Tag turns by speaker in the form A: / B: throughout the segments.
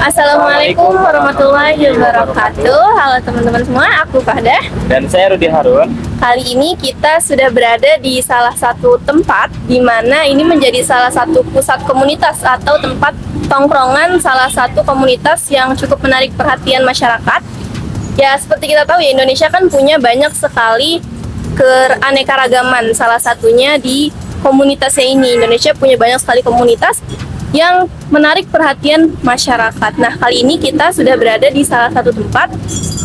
A: Assalamualaikum warahmatullahi wabarakatuh. Halo teman-teman semua, aku Fahda.
B: Dan saya Rudi Harun.
A: Kali ini kita sudah berada di salah satu tempat di mana ini menjadi salah satu pusat komunitas atau tempat tongkrongan salah satu komunitas yang cukup menarik perhatian masyarakat. Ya, seperti kita tahu ya, Indonesia kan punya banyak sekali keanekaragaman. Salah satunya di komunitasnya ini. Indonesia punya banyak sekali komunitas yang menarik perhatian masyarakat. Nah, kali ini kita sudah berada di salah satu tempat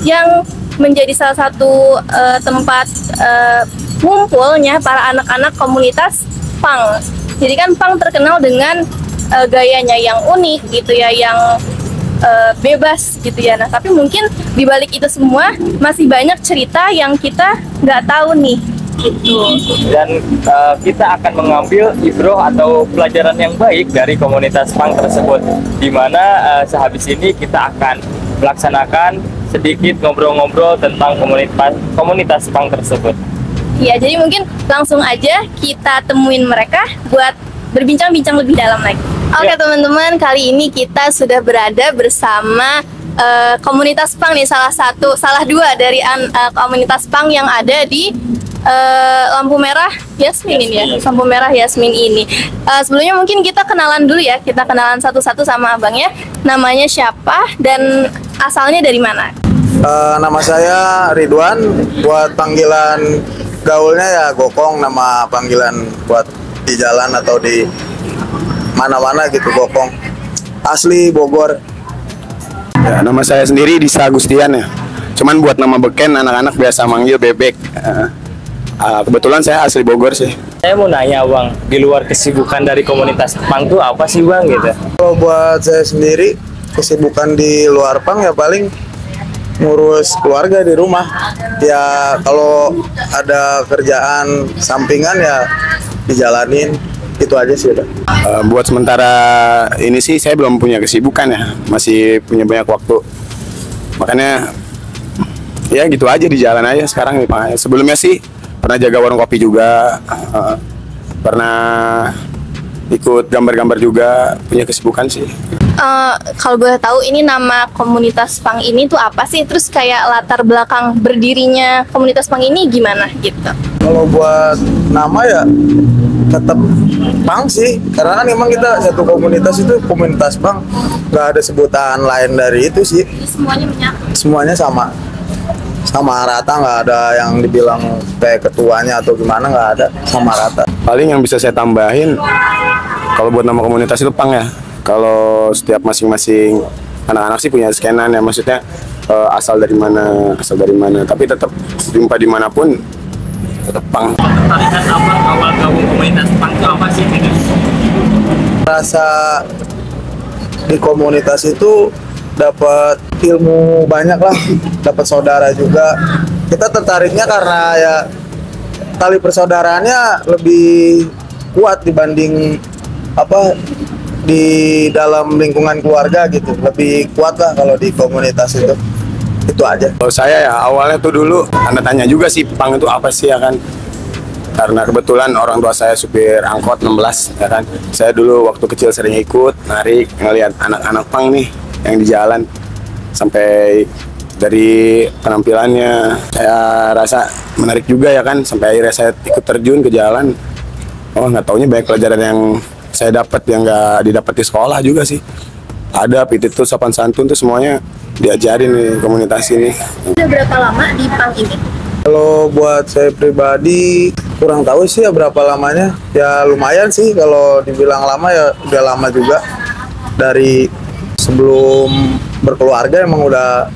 A: yang menjadi salah satu tempat ngumpulnya para anak-anak komunitas punk. Jadi kan punk terkenal dengan gayanya yang unik gitu ya, yang bebas gitu ya. Nah, tapi mungkin di balik itu semua masih banyak cerita yang kita nggak tahu nih. Gitu.
B: Dan kita akan mengambil ibroh atau pelajaran yang baik dari komunitas punk tersebut, di mana sehabis ini kita akan melaksanakan sedikit ngobrol-ngobrol tentang komunitas punk tersebut.
A: Ya, jadi mungkin langsung aja kita temuin mereka buat berbincang-bincang lebih dalam lagi. Oke teman-teman, kali ini kita sudah berada bersama komunitas punk nih, salah dua dari komunitas punk yang ada di Lampu Merah Yasmin ini ya, Lampu Merah Yasmin ini. Sebelumnya mungkin kita kenalan dulu ya, kita kenalan satu-satu sama abangnya. Namanya siapa dan asalnya dari mana?
C: Nama saya Ridwan, buat panggilan gaulnya ya Gokong, nama panggilan buat di jalan atau di mana-mana gitu Gokong. Asli Bogor.
D: Ya, nama saya sendiri Disa Agustian ya. Cuman buat nama beken anak-anak biasa manggil Bebek. Kebetulan saya asli Bogor sih.
B: Saya mau nanya Bang, di luar kesibukan dari komunitas punk tuh apa sih Bang gitu?
C: Kalau buat saya sendiri, kesibukan di luar punk ya paling ngurus keluarga di rumah. Ya kalau ada kerjaan sampingan ya dijalanin, itu aja sih udah.
D: Buat sementara ini sih saya belum punya kesibukan ya, masih punya banyak waktu. Makanya ya gitu aja, di jalan aja sekarang nih Pak. Sebelumnya sih pernah jaga warung kopi juga, pernah ikut gambar-gambar juga, punya kesibukan sih.
A: Kalau boleh tahu ini nama komunitas punk ini tuh apa sih? Terus kayak latar belakang berdirinya komunitas punk ini gimana gitu?
C: Kalau buat nama ya tetap punk sih, karena kan memang kita satu komunitas itu komunitas punk, nggak ada sebutan lain dari itu sih.
A: Semuanya menyatu.
C: Semuanya sama rata, nggak ada yang dibilang kayak ketuanya atau gimana, nggak ada, sama rata.
D: Paling yang bisa saya tambahin, kalau buat nama komunitas itu punk ya. Kalau setiap masing-masing anak-anak sih punya skenan ya, maksudnya asal dari mana, tapi tetap jumpa dimanapun tetap punk.
B: Ketertarikan Abang awal gabung komunitas punk itu apa sih?
C: Rasa di komunitas itu dapat ilmu banyak lah, dapat saudara juga. Kita tertariknya karena ya tali persaudaraannya lebih kuat dibanding di dalam lingkungan keluarga gitu, lebih kuat lah kalau di komunitas itu aja.
D: Kalau saya ya awalnya tuh dulu tanda tanya juga sih, punk itu apa sih ya kan, karena kebetulan orang tua saya supir angkot 16 ya kan. Saya dulu waktu kecil sering ikut narik, ngelihat anak-anak punk nih yang di jalan, sampai dari penampilannya saya rasa menarik juga ya kan, sampai akhirnya saya ikut terjun ke jalan. Oh, nggak taunya banyak pelajaran yang saya dapat yang nggak didapat di sekolah juga sih. Ada attitude, sopan santun tuh semuanya diajarin nih komunitas ini.
A: Udah berapa lama di punk ini?
C: Kalau buat saya pribadi kurang tahu sih ya berapa lamanya. Ya lumayan sih, kalau dibilang lama ya udah lama juga. Dari sebelum berkeluarga emang udah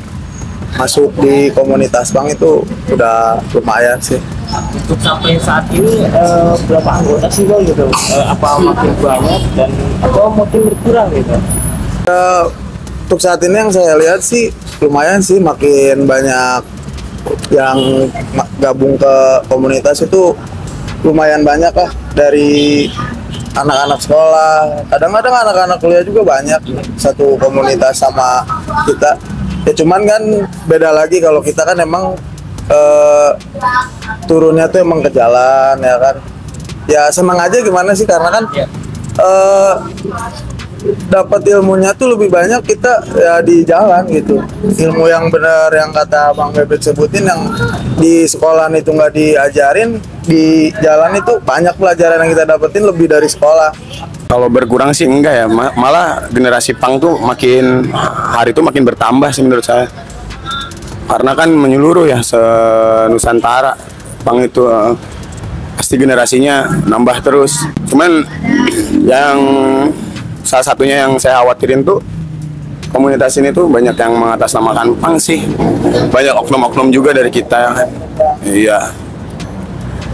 C: masuk di komunitas punk itu udah lumayan sih.
B: Untuk sampai saat ini berapa anggota sih Bang gitu? Apa makin banyak dan atau makin berkurang gitu?
C: Untuk saat ini yang saya lihat sih lumayan sih, makin banyak yang gabung ke komunitas itu, lumayan banyak lah, dari anak-anak sekolah, kadang-kadang anak-anak kuliah juga banyak satu komunitas sama kita. Ya cuman kan beda lagi kalau kita kan emang turunnya tuh emang ke jalan ya kan. Ya senang aja gimana sih, karena kan dapat ilmunya tuh lebih banyak kita ya di jalan gitu. Ilmu yang benar yang kata Bang Bebek sebutin yang di sekolah itu nggak diajarin, di jalan itu banyak pelajaran yang kita dapetin lebih dari sekolah.
D: Kalau berkurang sih enggak ya, malah generasi punk tuh makin hari itu makin bertambah sih menurut saya. Karena kan menyeluruh ya se-Nusantara, punk itu pasti generasinya nambah terus. Cuman yang salah satunya yang saya khawatirin tuh komunitas ini tuh banyak yang mengatasnamakan punk sih. Banyak oknum-oknum juga dari kita. Iya.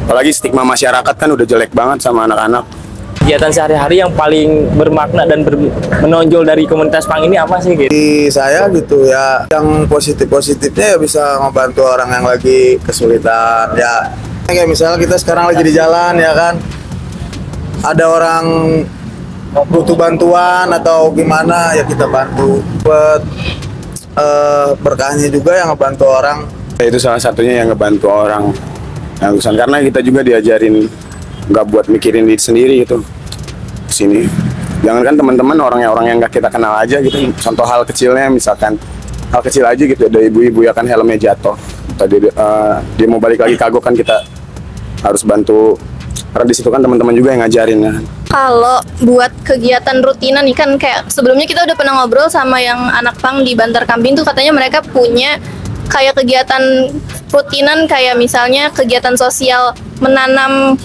D: Apalagi stigma masyarakat kan udah jelek banget sama anak-anak.
B: Kegiatan sehari-hari yang paling bermakna dan menonjol dari komunitas punk ini apa sih gitu?
C: Di saya gitu ya, yang positif-positifnya ya bisa ngebantu orang yang lagi kesulitan ya. Kayak misalnya kita sekarang lagi di jalan ya kan, ada orang butuh bantuan atau gimana ya kita bantu. Buat berkahnya juga yang ngebantu orang.
D: Itu salah satunya yang ngebantu orang. Karena kita juga diajarin nggak buat mikirin diri sendiri gitu. Sini jangan kan teman-teman orang yang nggak kita kenal aja gitu, contoh hal kecilnya misalkan hal kecil aja gitu, ada ibu-ibu ya kan helmnya jatuh tadi dia mau balik lagi kagok kan kita harus bantu, karena di situ kan teman-teman juga yang ngajarin ya.
A: Kalau buat kegiatan rutinan nih kan kayak sebelumnya kita udah pernah ngobrol sama yang anak pang di Bantar Kambing tuh, katanya mereka punya kayak kegiatan rutinan kayak misalnya kegiatan sosial menanam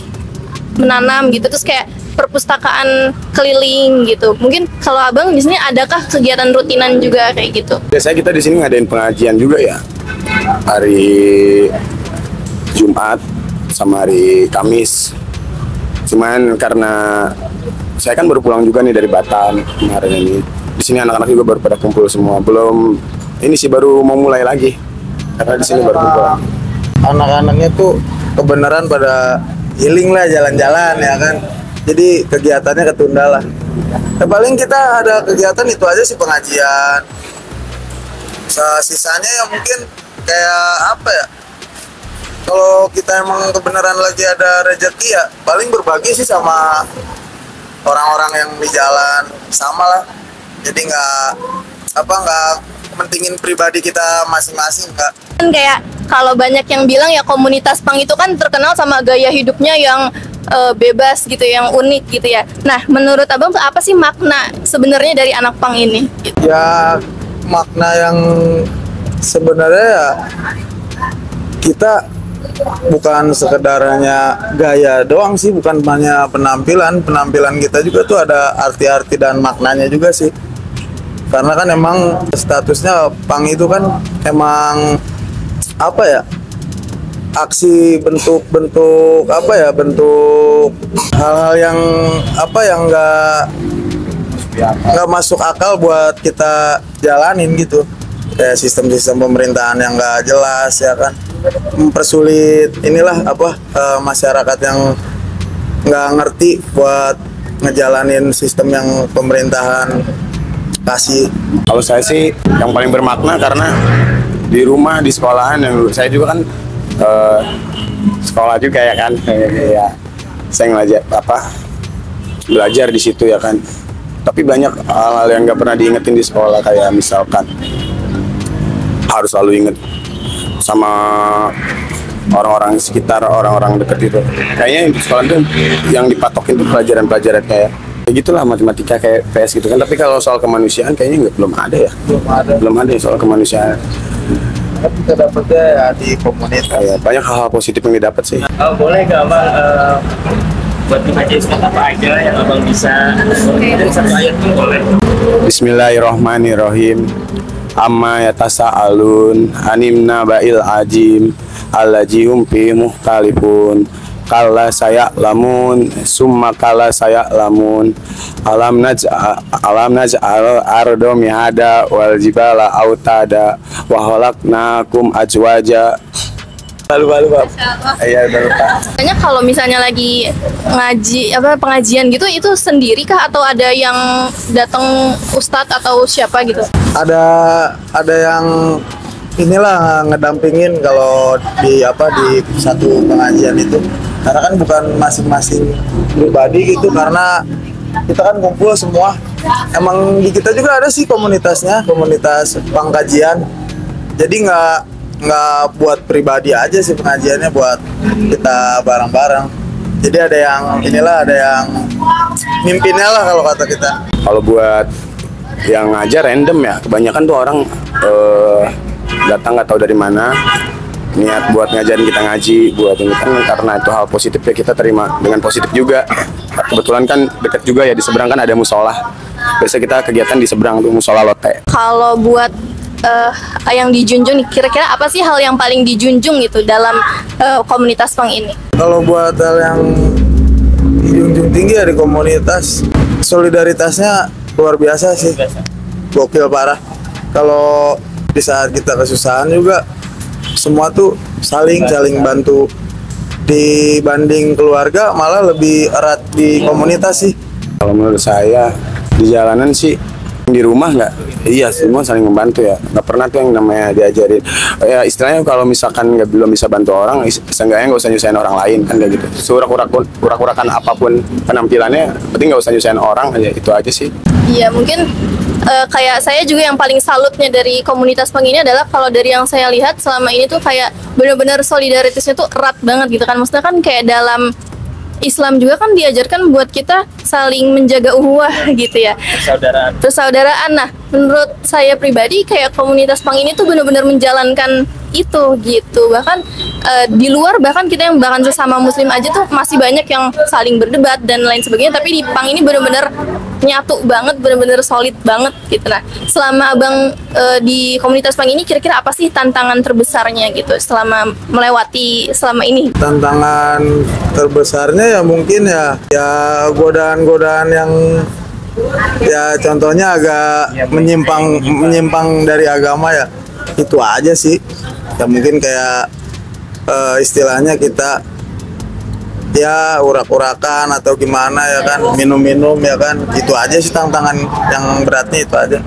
A: gitu, terus kayak perpustakaan keliling gitu. Mungkin kalau abang di sini adakah kegiatan rutinan juga kayak gitu?
D: Biasanya kita di sini ngadain pengajian juga ya, hari Jumat sama hari Kamis. Cuman karena saya kan baru pulang juga nih dari Batam kemarin ini. Di sini anak-anak juga baru pada kumpul semua. Belum ini sih baru mau mulai lagi. Karena di sini baru kumpul.
C: Anak-anaknya tuh kebenaran pada healing lah, jalan-jalan ya kan. Jadi kegiatannya ketunda lah. Ya, paling kita ada kegiatan itu aja sih, pengajian. Sisanya ya mungkin kayak apa ya, kalau kita emang kebenaran lagi ada rezeki ya paling berbagi sih sama orang-orang yang di jalan, sama lah. Jadi nggak mentingin pribadi kita masing-masing, Kak.
A: Kan kayak kalau banyak yang bilang ya komunitas punk itu kan terkenal sama gaya hidupnya yang bebas gitu, yang unik gitu ya. Nah, menurut abang tuh apa sih makna sebenarnya dari anak punk ini? Gitu.
C: Ya makna yang sebenarnya ya kita bukan sekedarnya gaya doang sih, bukan hanya penampilan kita juga tuh ada arti-arti dan maknanya juga sih. Karena kan emang statusnya punk itu kan emang apa ya, aksi bentuk hal-hal yang apa yang nggak masuk akal buat kita jalanin gitu, kayak sistem-sistem pemerintahan yang nggak jelas ya kan, mempersulit inilah masyarakat yang nggak ngerti buat ngejalanin sistem yang pemerintahan kasih.
D: Kalau saya sih yang paling bermakna karena di rumah, di sekolahan, yang saya juga kan sekolah juga ya kan, ya saya belajar di situ ya kan. Tapi banyak hal-hal yang nggak pernah diingetin di sekolah, kayak misalkan harus selalu inget sama orang-orang sekitar, orang-orang deket itu. Kayaknya di sekolah tuh yang dipatokin tuh pelajaran-pelajaran kayak gitulah, matematika kayak PS gitu kan. Tapi kalau soal kemanusiaan kayaknya belum ada ya soal kemanusiaan.
C: Tapi kita dapetnya ya di komunitas
D: ya, banyak hal-hal positif yang didapat sih.
B: Boleh nggak abang buat ngajarin apa aja yang abang bisa, dan satu ayat pun boleh.
D: Bismillahirrahmanirrahim. Amma yatasa'alun anim naba'il ajim allajihum fi muhtalifun kalla saya'lamun summa kalla saya'lamun alam naj'al ardo mihada wal jibala autada wa khalaqnakum azwaja. Lalu Pak. Iya, lupa.
A: Banyak kalau misalnya lagi pengajian gitu, itu sendiri kah atau ada yang datang ustadz atau siapa gitu?
C: Ada yang inilah ngedampingin kalau di satu pengajian itu, karena kan bukan masing-masing pribadi gitu, karena kita kan kumpul semua emang di kita juga ada sih komunitasnya, komunitas pengkajian. Jadi nggak buat pribadi aja sih pengajiannya, buat kita bareng-bareng. Jadi ada yang ada yang mimpinnya lah kalau kata kita.
D: Kalau buat yang ngajar random ya, kebanyakan tuh orang datang nggak tahu dari mana, niat buat ngajarin kita ngaji, buat ini kan, karena itu hal positif ya kita terima dengan positif juga. Kebetulan kan dekat juga ya, di seberang kan ada musola. Biasa kita kegiatan di seberang tuh musola Lotte.
A: Kalau buat yang dijunjung nih, kira-kira apa sih hal yang paling dijunjung gitu dalam komunitas pang ini?
C: Kalau buat hal yang dijunjung tinggi ya di komunitas, solidaritasnya luar biasa sih, gokil parah. Kalau di saat kita kesusahan juga semua tuh saling bantu. Dibanding keluarga malah lebih erat di komunitas sih.
D: Kalau menurut saya di jalanan sih, di rumah nggak, iya semua saling membantu ya, nggak pernah tuh yang namanya diajarin ya, istilahnya kalau misalkan belum bisa bantu orang, seenggaknya nggak usah nyusahin orang lain kan, kayak gitu. Urak-urakan apapun penampilannya, penting nggak usah nyusahin orang aja, itu aja sih.
A: Iya, mungkin kayak saya juga yang paling salutnya dari komunitas pang ini adalah kalau dari yang saya lihat selama ini tuh kayak benar-benar solidaritasnya tuh erat banget gitu kan. Maksudnya kan kayak dalam Islam juga kan diajarkan buat kita saling menjaga uhuwah gitu ya. Persaudaraan. Nah, menurut saya pribadi kayak komunitas pang ini tuh benar-benar menjalankan itu gitu. Bahkan di luar, bahkan kita yang bahkan sesama muslim aja tuh masih banyak yang saling berdebat dan lain sebagainya, tapi di pang ini benar-benar nyatu banget, benar-benar solid banget gitu. Nah, selama abang di komunitas pang ini kira-kira apa sih tantangan terbesarnya gitu selama melewati selama ini?
C: Tantangan terbesarnya ya mungkin ya godaan-godaan yang ya contohnya agak menyimpang dari agama ya, itu aja sih ya. Mungkin kayak istilahnya kita ya urak-urakan atau gimana ya kan, minum-minum ya kan, itu aja sih tantangan yang beratnya, itu aja.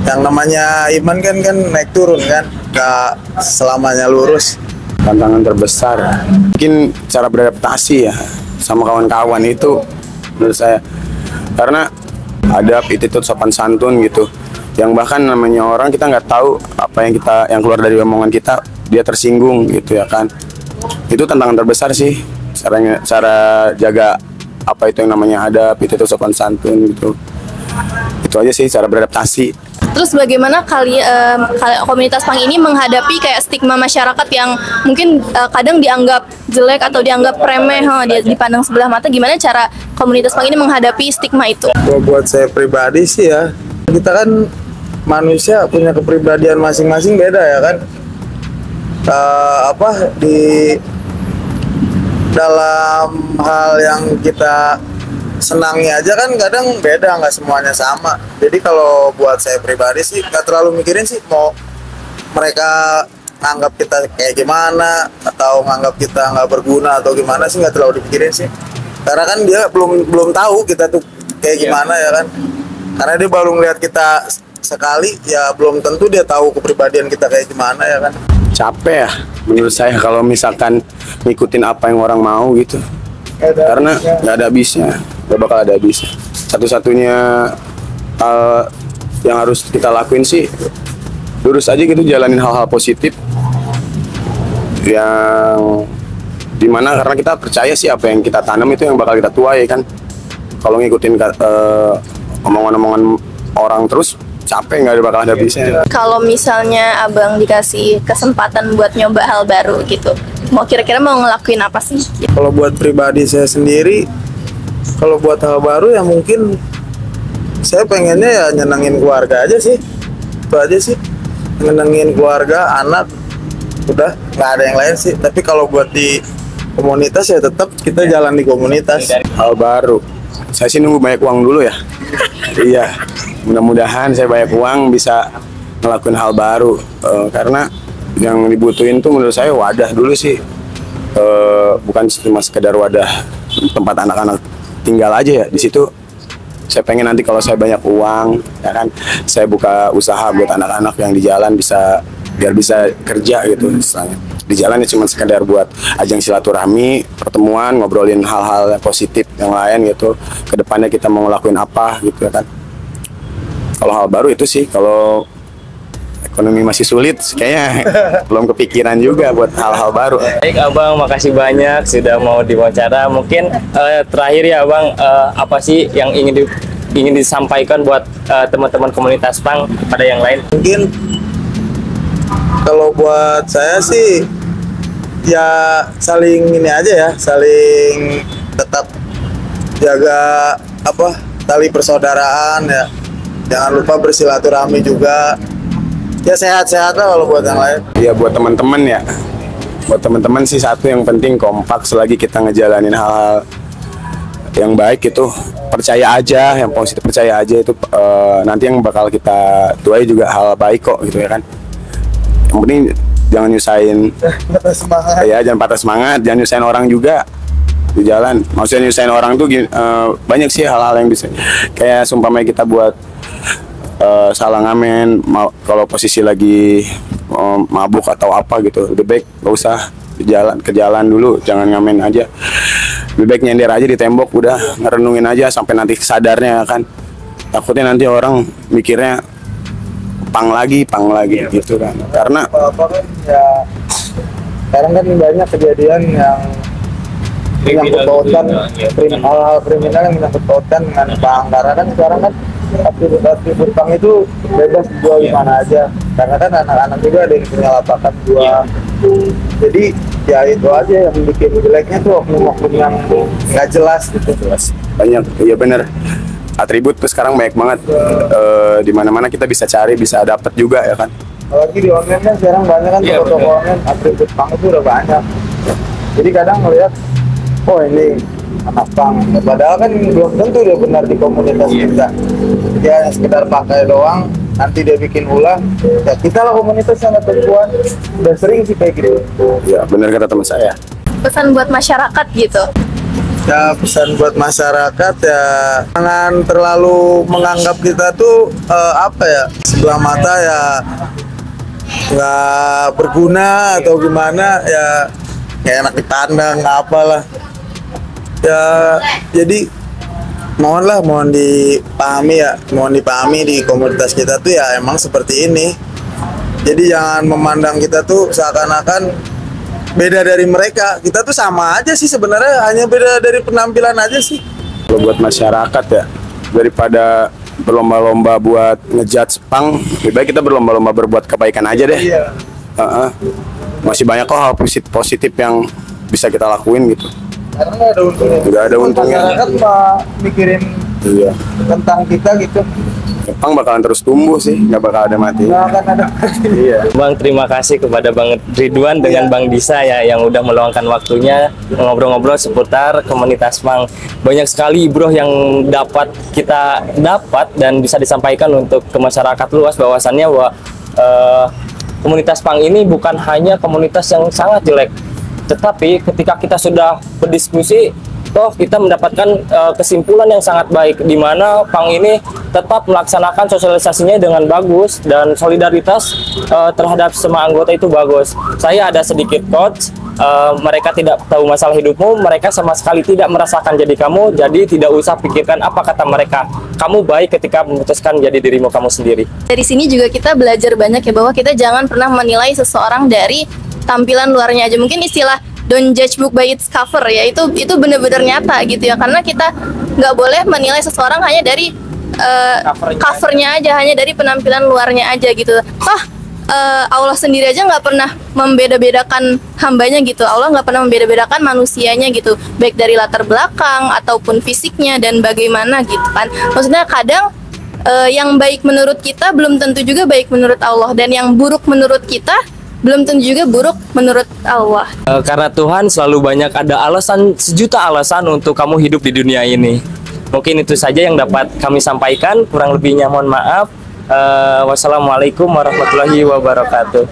C: Yang namanya iman kan naik turun kan, gak selamanya lurus.
D: Tantangan terbesar mungkin cara beradaptasi ya sama kawan-kawan itu menurut saya, karena adab, attitude, sopan santun gitu, yang bahkan namanya orang kita nggak tahu apa yang keluar dari omongan kita dia tersinggung gitu ya kan. Itu tantangan terbesar sih, cara jaga apa itu yang namanya adab, attitude, sopan santun gitu. Itu aja sih cara beradaptasi.
A: Terus bagaimana komunitas pang ini menghadapi kayak stigma masyarakat yang mungkin kadang dianggap jelek atau dianggap remeh, dia dipandang sebelah mata? Gimana cara komunitas pang ini menghadapi stigma itu?
C: Buat saya pribadi sih ya, kita kan manusia punya kepribadian masing-masing beda ya kan. Di dalam hal yang kita senangi aja kan kadang beda, nggak semuanya sama. Jadi kalau buat saya pribadi sih nggak terlalu mikirin sih mau mereka nganggap kita kayak gimana atau nganggap kita nggak berguna atau gimana sih, nggak terlalu dipikirin sih. Karena kan dia belum tahu kita tuh kayak gimana ya kan. Karena dia baru ngeliat kita sekali ya, belum tentu dia tahu kepribadian kita kayak gimana ya kan.
D: Capek ya menurut saya kalau misalkan ngikutin apa yang orang mau gitu, karena nggak ada habisnya, nggak bakal ada habisnya. Satu-satunya hal yang harus kita lakuin sih lurus aja gitu, jalanin hal-hal positif yang dimana karena kita percaya sih apa yang kita tanam itu yang bakal kita tuai kan. Kalau ngikutin omongan-omongan orang terus capek, nggak bakal ada habisnya.
A: Kalau misalnya abang dikasih kesempatan buat nyoba hal baru gitu, kira-kira mau ngelakuin apa sih?
C: Kalau buat pribadi saya sendiri, kalau buat hal baru ya mungkin saya pengennya ya nyenengin keluarga aja sih, itu aja sih, nyenengin keluarga, anak, udah nggak ada yang lain sih. Tapi kalau buat di komunitas ya tetap kita jalan di komunitas.
D: Hal baru, saya sih nunggu banyak uang dulu ya. Iya, mudah-mudahan saya banyak uang bisa ngelakuin hal baru, karena yang dibutuhin tuh menurut saya wadah dulu sih, bukan cuma sekedar wadah tempat anak-anak tinggal aja ya. Di situ saya pengen nanti kalau saya banyak uang ya kan, saya buka usaha buat anak-anak yang di jalan biar bisa kerja gitu misalnya. Di jalan ya cuma sekedar buat ajang silaturahmi, pertemuan, ngobrolin hal-hal positif yang lain gitu. Kedepannya kita mau ngelakuin apa gitu ya kan. Kalau hal baru itu sih, kalau ekonomi masih sulit, kayaknya belum kepikiran juga buat hal-hal baru.
B: Baik Abang, makasih banyak sudah mau diwawancara. Mungkin terakhir ya Abang, apa sih yang ingin disampaikan buat teman-teman komunitas punk pada yang lain?
C: Mungkin kalau buat saya sih ya saling ini aja ya, saling tetap jaga tali persaudaraan ya. Jangan lupa bersilaturahmi juga. Ya sehat-sehat lah kalau buat yang lain.
D: Ya buat teman-teman ya. Buat teman-teman sih satu yang penting kompak selagi kita ngejalanin hal-hal yang baik itu, percaya aja, yang positif percaya aja itu nanti yang bakal kita tuai juga hal baik kok gitu ya kan. Yang penting jangan nyusahin ya, jangan patah semangat, jangan nyusahin orang juga di jalan. Maksudnya nyusahin orang tuh banyak sih hal-hal yang bisa kayak sumpamanya kita buat salah ngamen kalau posisi lagi mabuk atau apa gitu, lebih baik gak usah ke jalan dulu, jangan ngamen aja, lebih baik nyender aja di tembok, udah ngerenungin aja sampai nanti sadarnya kan. Takutnya nanti orang mikirnya pang lagi gitu kan, karena
C: Apa kan ya sekarang kan banyak kejadian yang menyangkut pautan hal-hal kriminal yang menyangkut pautan dengan pang, karena kan sekarang kan atribut pang itu bebas jual di mana aja, karena kan anak-anak juga ada yang punya lapangan jual. Jadi ya itu aja yang bikin jeleknya tuh oknum-oknum yang nggak jelas gitu.
D: banyak, iya bener, atribut tuh sekarang banyak banget, di mana-mana kita bisa cari, bisa dapat juga ya kan.
C: Apalagi di online kan sekarang banyak kan toko-toko online atribut pang itu udah banyak. Jadi kadang ngeliat, oh ini anak pang, padahal kan belum tentu dia benar di komunitas kita. Dia hanya sekedar pakai doang, nanti dia bikin ulah. Ya kita lah komunitas yang ketentuan, udah sering sih kayak gitu.
D: Ya bener kata teman saya.
A: Pesan buat masyarakat gitu.
C: Ya pesan buat masyarakat ya jangan terlalu menganggap kita tuh sebelah mata ya nggak berguna atau gimana ya, kayak enak dipandang apalah ya. Jadi mohon dipahami di komunitas kita tuh ya emang seperti ini. Jadi jangan memandang kita tuh seakan-akan beda dari mereka. Kita tuh sama aja sih sebenarnya, hanya beda dari penampilan aja sih.
D: Kalau buat masyarakat ya, daripada berlomba-lomba buat ngejudge pang, lebih baik kita berlomba-lomba berbuat kebaikan aja deh.
C: Iya.
D: Masih banyak kok hal positif yang bisa kita lakuin gitu.
C: Karena nggak ada untungnya.
D: Nggak ada untungnya.
C: Masyarakat mah mikirin tentang kita gitu.
D: Pang bakalan terus tumbuh sih, nggak bakal ada mati.
C: Nggak akan ada mati.
D: Iya.
B: Bang, terima kasih kepada Bang Ridwan dengan Bang Disa ya yang udah meluangkan waktunya ngobrol-ngobrol seputar komunitas punk. Banyak sekali ibroh yang kita dapat dan bisa disampaikan untuk ke masyarakat luas, bahwasannya bahwa komunitas punk ini bukan hanya komunitas yang sangat jelek, tetapi ketika kita sudah berdiskusi, toh kita mendapatkan kesimpulan yang sangat baik, di mana punk ini tetap melaksanakan sosialisasinya dengan bagus dan solidaritas terhadap semua anggota itu bagus. Saya ada sedikit quotes, mereka tidak tahu masalah hidupmu, mereka sama sekali tidak merasakan jadi kamu, jadi tidak usah pikirkan apa kata mereka. Kamu baik ketika memutuskan jadi dirimu kamu sendiri.
A: Dari sini juga kita belajar banyak ya, bahwa kita jangan pernah menilai seseorang dari tampilan luarnya aja. Mungkin istilah don't judge book by its cover ya, itu benar-benar nyata gitu ya, karena kita nggak boleh menilai seseorang hanya dari covernya aja, hanya dari penampilan luarnya aja gitu. Allah sendiri aja nggak pernah membeda-bedakan hambanya gitu. Allah nggak pernah membeda-bedakan manusianya gitu, baik dari latar belakang ataupun fisiknya dan bagaimana gitu kan. Maksudnya kadang yang baik menurut kita belum tentu juga baik menurut Allah, dan yang buruk menurut kita belum tentu juga buruk menurut Allah.
B: Karena Tuhan selalu banyak ada alasan, sejuta alasan untuk kamu hidup di dunia ini. Mungkin itu saja yang dapat kami sampaikan, kurang lebihnya mohon maaf. Wassalamualaikum warahmatullahi wabarakatuh.